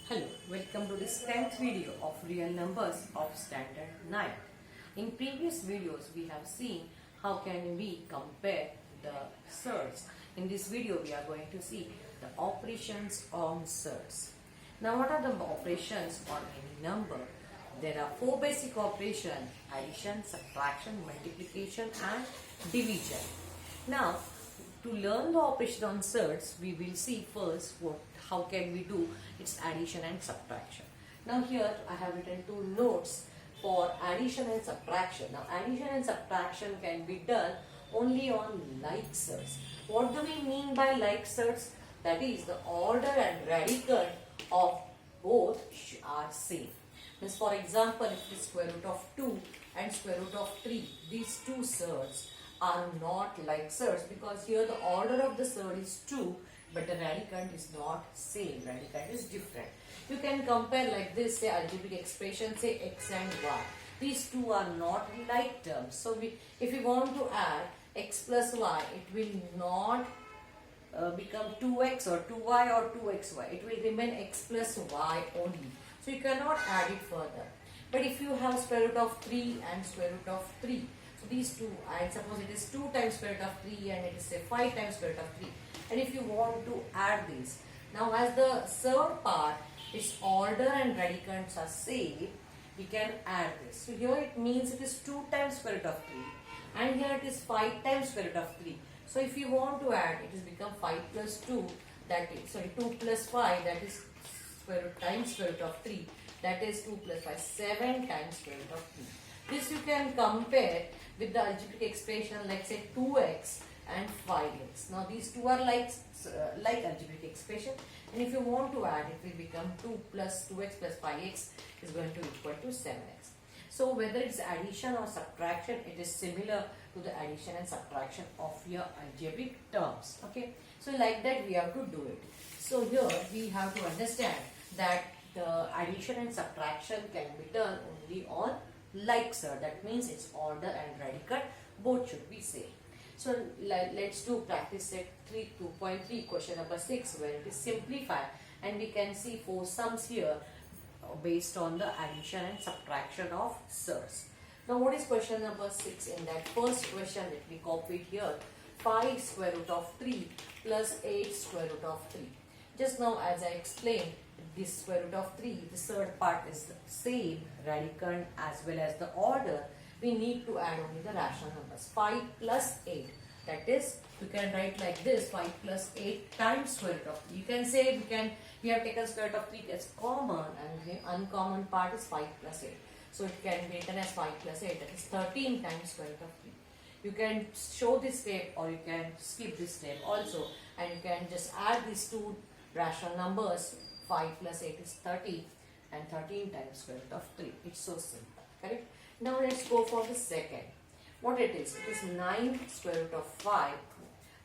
Hello, welcome to this 10th video of real numbers of standard 9. In previous videos we have seen how can we compare the surds. In this video we are going to see the operations on surds. Now what are the operations on any number? There are 4 basic operations: addition, subtraction, multiplication and division. Now to learn the operation on surds, we will see first how can we do its addition and subtraction. Now here I have written 2 notes for addition and subtraction. Now addition and subtraction can be done only on like surds. What do we mean by like surds? That is, the order and radicand of both are same. Means for example, if it is square root of 2 and square root of 3, these 2 surds are not like surds because here the order of the surd is 2 but the radicand is not same, radicand is different. You can compare like this, say algebraic expression, say x and y. These 2 are not like terms. So if we want to add x plus y, it will not become 2x or 2y or 2xy. It will remain x plus y only. So you cannot add it further. But if you have square root of 3 and square root of 3, so these 2, and suppose it is 2 times square root of 3 and it is say 5 times square root of 3. And if you want to add these, now as the surd part, its order and radicands are same, we can add this. So here it means it is 2 times square root of 3 and here it is 5 times square root of 3. So if you want to add, it has become 5 plus 2, that is, sorry, 2 plus 5, that is square root times square root of 3, that is 2 plus 5, 7 times square root of 3. This you can compare with the algebraic expression like say 2x and 5x. Now these 2 are like algebraic expression, and if you want to add, it will become 2 plus 2x plus 5x is going to equal to 7x. So whether it's addition or subtraction, it is similar to the addition and subtraction of your algebraic terms. Okay, so like that we have to do it. So here we have to understand that the addition and subtraction can be done only on like surd. That means its order and radicand both should be same. So let's do practice set 2.3 question number 6, where it is simplified and we can see 4 sums here based on the addition and subtraction of surds. Now what is question number 6? In that first question, let me copy it here: 5 square root of 3 plus 8 square root of 3. Just now as I explained, this square root of 3, the surd part is the same radicand as well as the order. We need to add only the rational numbers. 5 plus 8, that is, we can write like this: 5 plus 8 times square root of 3. You can say we have taken square root of 3 as common, and the uncommon part is 5 plus 8. So it can be written as 5 plus 8, that is 13 times square root of 3. You can show this step or you can skip this step also, and you can just add these 2 rational numbers. 5 plus 8 is 30 and 13 times square root of 3. It's so simple, correct? Now let's go for the second. What it is? It is 9 square root of 5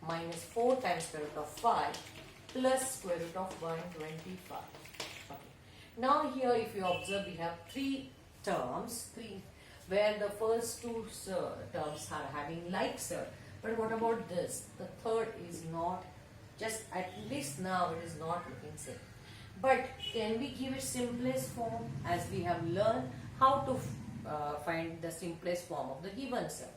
minus 4 times square root of 5 plus square root of 125. Okay. Now here if you observe, we have 3 terms, where the first 2 terms are having like surd. But what about this? The third is not, just at least now it is not looking same. But can we give it simplest form, as we have learned how to find the simplest form of the given surd?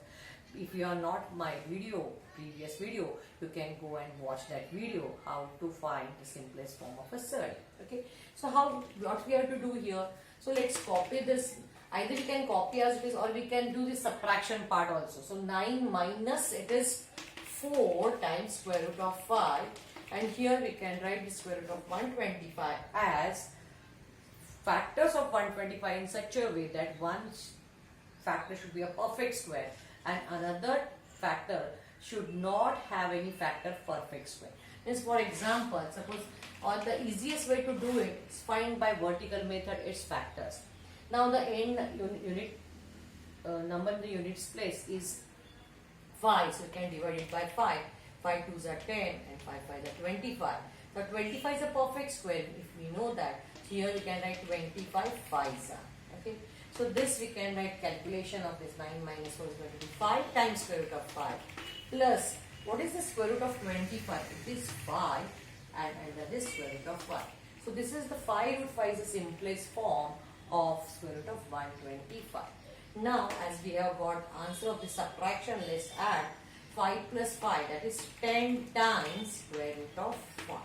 If you are not my previous video, you can go and watch that video, how to find the simplest form of a surd. Okay, so what we have to do here? So let's copy this. Either we can copy as it is, or we can do the subtraction part also. So 9 minus, it is 4 times square root of 5. And here we can write the square root of 125 as factors of 125 in such a way that one factor should be a perfect square and another factor should not have any factor perfect square. Means for example, suppose, or the easiest way to do it is find by vertical method its factors. Now the end unit number in the units place is 5, so you can divide it by 5. 5 2s are 10 and 5 5s are 25. Now 25 is a perfect square if we know that. So here we can write 25 5s are. Okay. So this we can write calculation of this 9 minus 4 is going to be 5 times square root of 5 plus, what is the square root of 25? It is 5 and under this square root of 5. So this is the 5 root 5 is the simplest form of square root of 125. Now as we have got answer of the subtraction, let's add 5 plus 5, that is 10 times square root of 5.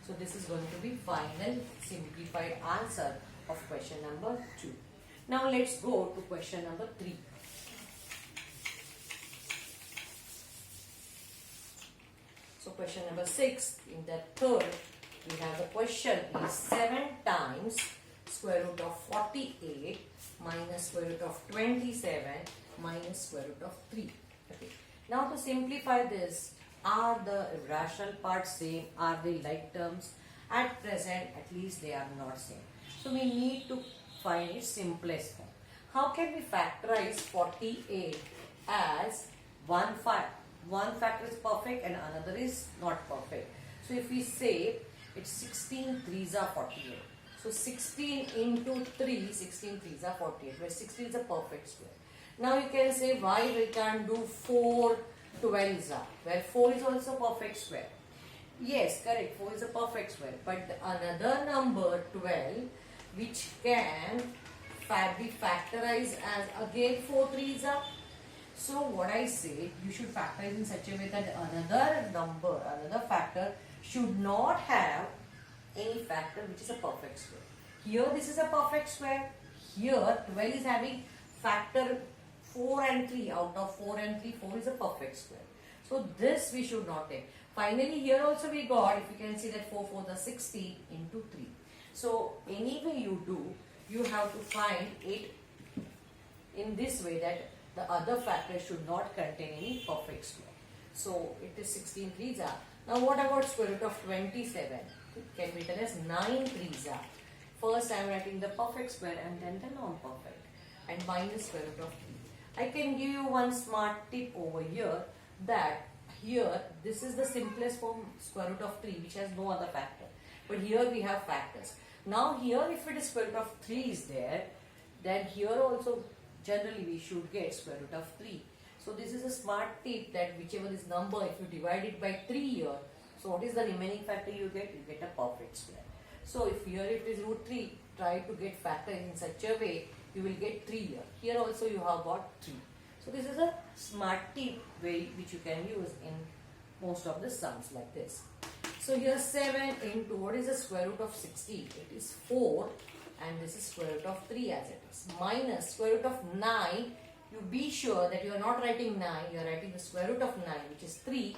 So this is going to be final simplified answer of question number 2. Now let's go to question number 3. So question number 6, in the third, we have the question is 7 times square root of 48 minus square root of 27 minus square root of 3. Okay. Now to simplify this, are the irrational parts same? Are they like terms? At present, at least they are not same. So we need to find its simplest form. How can we factorize 48 as one factor is perfect and another is not perfect? So if we say it's 16 3s are 48. So 16 into 3, 16 3s are 48, where 16 is a perfect square. Now you can say why we can't do 4 12s are, where 4 is also perfect square. Yes, correct, 4 is a perfect square. But another number 12 which can be factorized as again 4 3s are. So what I say, you should factorize in such a way that another factor should not have any factor which is a perfect square. Here this is a perfect square. Here 12 is having factor 4 and 3. Out of 4 and 3, 4 is a perfect square. So this we should not take. Finally here also we got, if you can see that 4 4s are 60 into 3. So any way you do, you have to find it in this way that the other factor should not contain any perfect square. So it is 16 3s are. Now what about square root of 27? It can be written as 9 3s are. First I am writing the perfect square and then the non-perfect, and minus square root of 3. I can give you one smart tip over here, that here this is the simplest form, square root of 3, which has no other factor. But here we have factors. Now here if it is square root of 3 is there, then here also generally we should get square root of 3. So this is a smart tip, that whichever is number, if you divide it by 3 here, so what is the remaining factor you get? You get a perfect square. So if here it is root 3, try to get factor in such a way, you will get 3 here. Here also you have got 3. So this is a smart tip way which you can use in most of the sums like this. So here 7 into, what is the square root of 60? It is 4, and this is square root of 3 as it is, minus square root of 9. You be sure that you are not writing 9, you are writing the square root of 9, which is 3,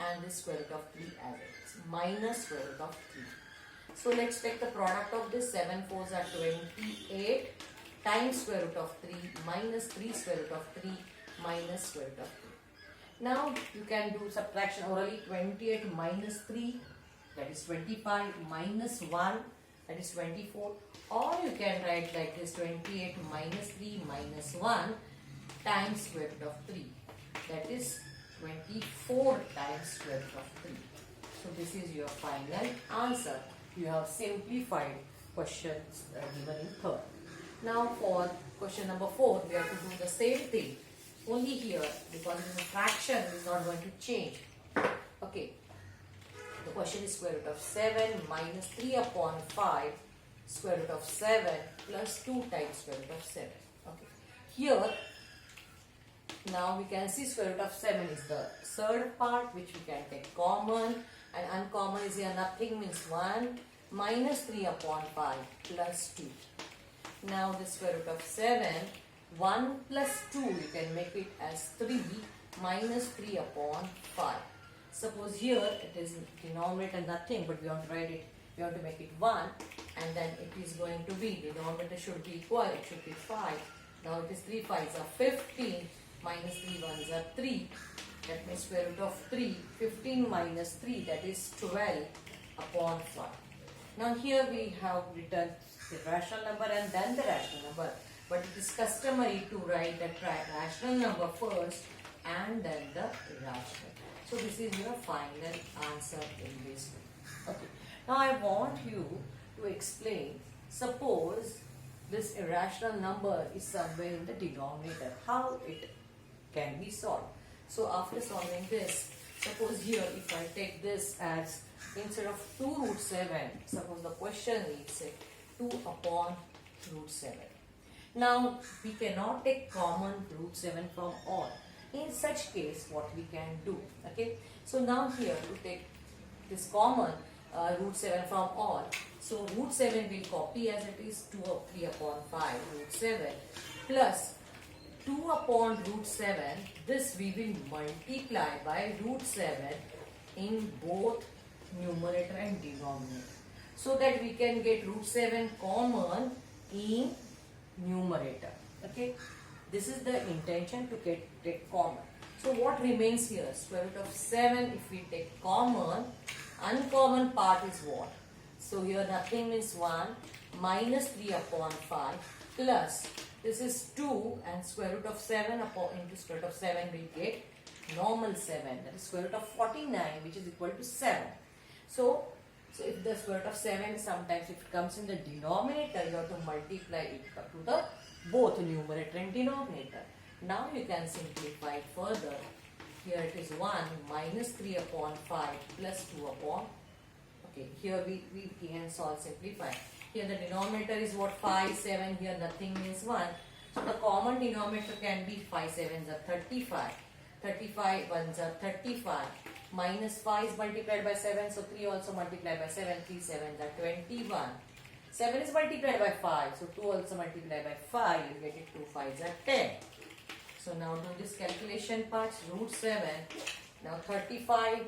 and this square root of 3 as it is, minus square root of 3. So let's take the product of this. 7 4s are 28 times square root of 3 minus 3 square root of 3 minus square root of 3. Now you can do subtraction orally. 28 minus 3, that is 25, minus 1, that is 24. Or you can write like this: 28 minus 3 minus 1 times square root of 3, that is 24 times square root of 3. So this is your final answer. You have simplified questions given in third. Now for question number 4, we have to do the same thing. Only here, because it is a fraction, it is not going to change. Okay. The question is square root of 7 minus 3 upon 5 square root of 7 plus 2 times square root of 7. Okay. Here, now we can see square root of 7 is the third part, which we can take common, and uncommon is here nothing, means 1 minus 3 upon 5 plus 2. Now the square root of 7, 1 plus 2, you can make it as 3 minus 3 upon 5. Suppose here it is denominator nothing, but we want to write it, we want to make it 1, and then it is going to be, denominator should be equal, it should be 5. Now it is 3 5s are 15, minus 3 1s are 3, that means square root of 3, 15 minus 3, that is 12 upon 5. Now here we have written the rational number and then the rational number, but it is customary to write the rational number first and then the irrational. So this is your final answer in this way. Okay. Now I want you to explain, suppose this irrational number is somewhere in the denominator, how it can be solved. So after solving this, suppose here if I take this as instead of 2 root 7, suppose the question reads say 2 upon root 7. Now we cannot take common root 7 from all. In such case, what we can do? Okay. So now here to take this common root 7 from all. So root 7 will copy as it is 2 of 3 upon 5 root 7 plus 2 upon root 7. This we will multiply by root 7 in both numerator and denominator, so that we can get root 7 common in numerator. Okay, this is the intention to take common. So what remains here? Square root of 7 if we take common. Uncommon part is what? So here nothing means 1 minus 3 upon 5 plus this is 2 and square root of 7 upon into square root of 7 we get normal 7, that is square root of 49, which is equal to 7. So if the square root of 7 sometimes if it comes in the denominator, you have to multiply it up to the both numerator and denominator. Now you can simplify it further. Here it is 1 minus 3 upon 5 plus 2 upon. Okay, here we can solve simplify. Here the denominator is what? 5, 7. Here nothing means 1. So the common denominator can be 5 7s are 35. 35 1s are 35. Minus 5 is multiplied by 7. So 3 also multiplied by 7. 3 7s are 21. 7 is multiplied by 5. So 2 also multiplied by 5. You get it 2 5s are 10. So now do this calculation part. Root 7. Now 35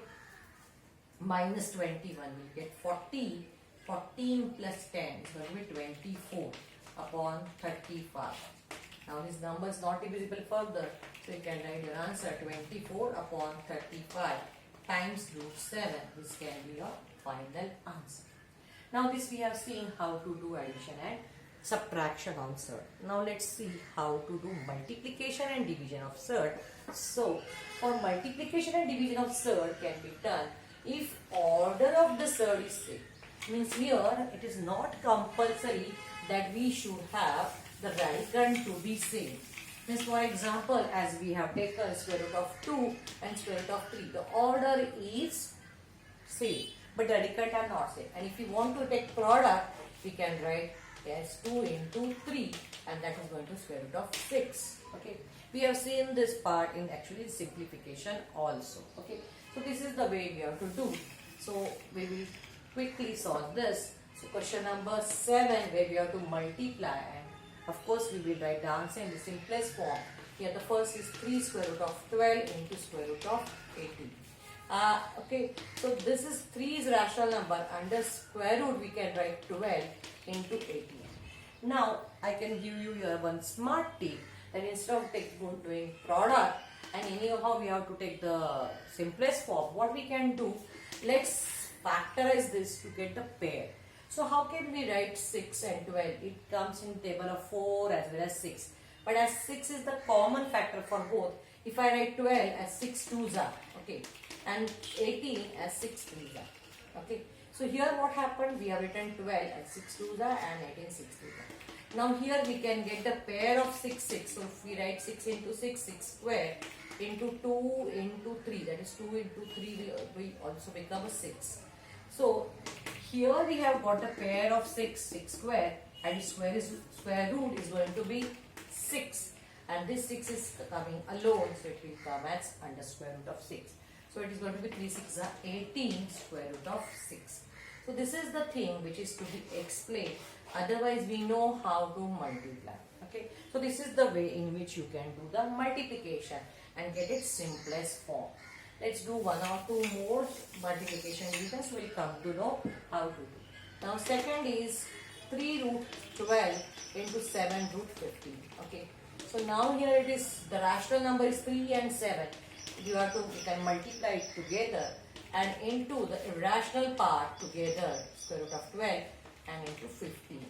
minus 21 will get 40. 14 plus 10 is going to be 24 upon 35. Now this number is not divisible further. So you can write your answer 24 upon 35 times root 7. This can be your final answer. Now this we have seen how to do addition and subtraction on surd. Now let's see how to do multiplication and division of surd. So for multiplication and division of surd can be done if order of the surd is same. Means here it is not compulsory that we should have the radicand to be same. Means for example, as we have taken square root of 2 and square root of 3, the order is same, but the radicand are not same. And if you want to take product, we can write as 2 into 3, and that is going to square root of 6. Okay, we have seen this part in actually simplification also. Okay, so this is the way we have to do. So we will quickly solve this. So question number 7, where we have to multiply, and of course we will write the answer in the simplest form. Here the first is 3 square root of 12 into square root of 18. Okay, so this is 3 is rational number. Under square root we can write 12 into 18. Now I can give you here one smart tip, that instead of doing product and anyhow we have to take the simplest form, what we can do, let's factorize this to get the pair. So how can we write 6 and 12? It comes in table of 4 as well as 6. But as 6 is the common factor for both, if I write 12 as 6 2s are, okay, and 18 as 6 3s are, okay. So here what happened? We have written 12 as 6 2s are and 18 6 3s are. Now here we can get the pair of 6 6. So if we write 6 into 6, 6 square into 2 into 3, that is 2 into 3 will also become a 6. So here we have got a pair of 6 square, and square root is going to be 6, and this 6 is coming alone, so it will come as under square root of 6. So it is going to be 3 6 are 18 square root of 6. So this is the thing which is to be explained. Otherwise we know how to multiply. Okay. So this is the way in which you can do the multiplication and get its simplest form. Let's do one or two more multiplication reasons. We'll come to know how to do. Now second is 3 root 12 into 7 root 15. Okay. So now here it is, the rational number is 3 and 7. You can multiply it together and into the irrational part together, square root of 12 and into 15.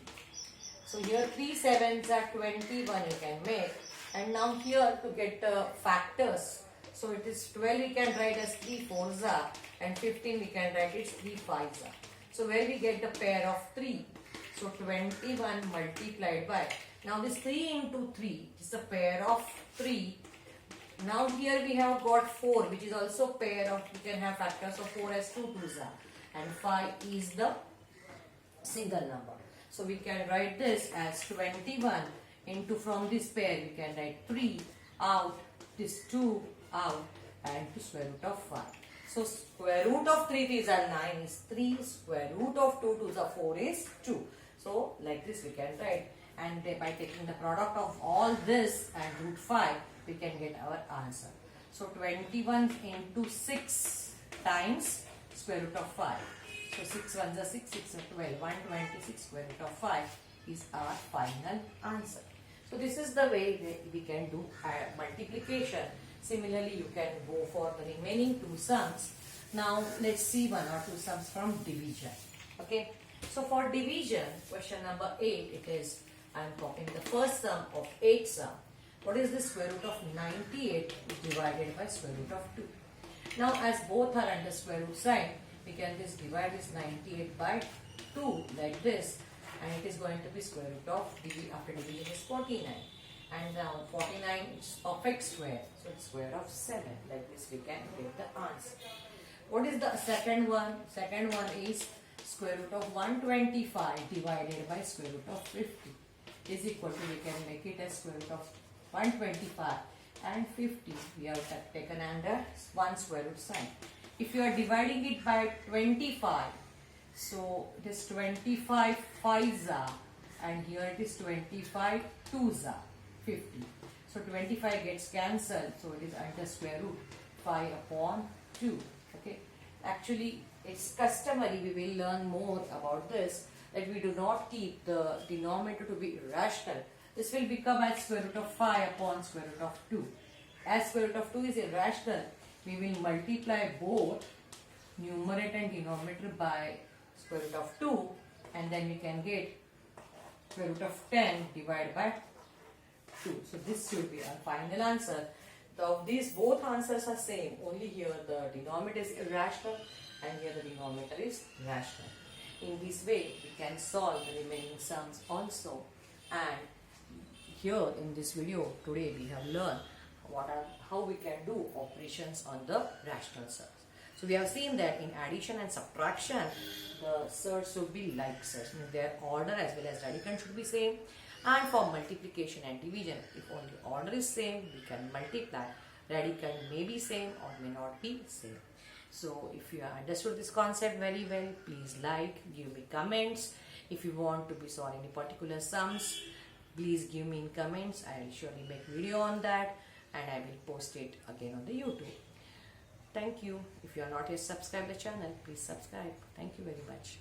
So here 3 7s are 21 you can make, and now here to get factors. So it is 12 we can write as 3 4s are, and 15 we can write it 3 5s are. So where we get the pair of 3. So 21 multiplied by, now this 3 into 3 is a pair of 3. Now here we have got 4, which is also pair of, we can have factors of 4 as 2 2s are. and 5 is the single number. So we can write this as 21 into, from this pair we can write 3 out, this 2 out, and to square root of 5. So square root of 3 3s are 9 is 3, square root of 2 2s are 4 is 2. So like this we can write, and by taking the product of all this and root 5 we can get our answer. So 21 into 6 times square root of 5. So 6 ones are 6, 6 are 12, 126 square root of 5 is our final answer. So this is the way that we can do multiplication. Similarly, you can go for the remaining 2 sums. Now let's see 1 or 2 sums from division. Okay. So for division, question number 8, it is, I am copying the first sum of 8 sum. What is the square root of 98 divided by square root of 2? Now as both are under square root sign, we can just divide this 98 by 2 like this, and it is going to be square root of, after division is 49. And now 49 is of x square, so it's square of 7. Like this we can get the answer. What is the second one? Second one is square root of 125 divided by square root of 50 is equal to, we can make it as square root of 125 and 50. We have taken under one square root sign. If you are dividing it by 25, so it is 25 5s are, and here it is 25 2s are, 50. So 25 gets cancelled, so it is under square root 5 upon 2. Okay. Actually, it's customary, we will learn more about this, that we do not keep the denominator to be irrational. This will become as square root of 5 upon square root of 2. As square root of 2 is irrational, we will multiply both numerator and denominator by square root of 2, and then we can get square root of 10 divided by 2. So this should be our final answer. These both answers are same, only here the denominator is irrational and here the denominator is rational. In this way we can solve the remaining sums also. And here in this video today we have learned how we can do operations on the rational surds. So we have seen that in addition and subtraction, the surds should be like surds. Their order as well as radicand should be same. And for multiplication and division, if only order is same, we can multiply. Radicand may be same or may not be same. So if you have understood this concept very well, please like, give me comments. If you want to be solving any particular sums, please give me in comments. I will surely make video on that, and I will post it again on the YouTube. Thank you. If you are not yet subscribed the channel, please subscribe. Thank you very much.